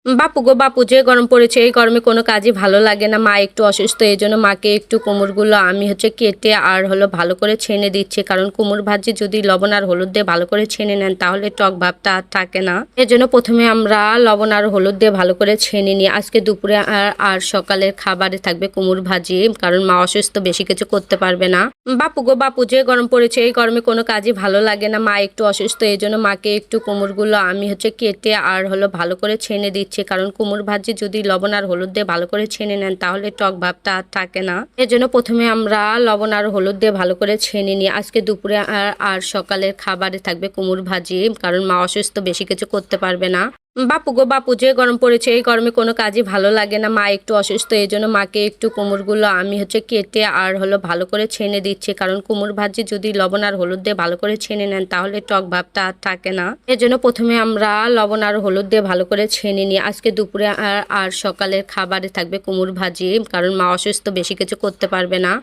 বাপু গো বাপু, যে গরম পড়েছে এই গরমে কোনো কাজই ভালো লাগে না। মা একটু অসুস্থ, এই জন্য মাকে একটু কুমড়গুলো আমি কেটে আর ভালো করে ছেনে দিচ্ছি, কারণ কুমড় ভাজি যদি লবণ আর হলুদ দিয়ে ভালো করে ছেনে নেন তাহলে টক ভাবটা আর থাকে না। এর জন্য প্রথমে আমরা লবণ আর হলুদ দিয়ে ভালো করে ছেনে নিই। আজকে দুপুরে আর সকালের খাবারে থাকবে কুমড় ভাজি, কারণ মা অসুস্থ, বেশি কিছু করতে পারবে না। বাপু গো বাপু, যে গরম পড়েছে এই গরমে কোনো কাজই ভালো লাগে না। মা একটু অসুস্থ, এই জন্য মাকে একটু কুমড়গুলো আমি কেটে আর ভালো করে ছেনে দিচ্ছি, কারণ কুমড় ভাজি যদি লবণ আর হলুদ দিয়ে ভালো করে ছেনে নেন তাহলে টক ভাবটা আর থাকে না। এর জন্য প্রথমে আমরা লবণ আর হলুদ দিয়ে ভালো করে ছেনে নিই। আজকে দুপুরে আর সকালের খাবারে থাকবে কুমড় ভাজি, কারণ মা অসুস্থ, বেশি কিছু করতে পারবে না। বাপু গো বাপু, যে গরম পড়েছে এই গরমে কোনো কাজই ভালো লাগে না। মা একটু অসুস্থ, এই জন্য মাকে একটু কুমড়গুলো আমি কেটে আর ভালো করে ছেনে দিচ্ছি, কারণ কুমড় ভাজি যদি লবণ আর হলুদ দিয়ে ভালো করে ছেনে নেন তাহলে টক ভাবটা আর থাকে না। এর জন্য প্রথমে আমরা লবণ আর হলুদ দিয়ে ভালো করে ছেনে নিই। আজকে দুপুরে আর সকালের খাবারে থাকবে কুমড় ভাজি, কারণ মা অসুস্থ, বেশি কিছু করতে পারবে না।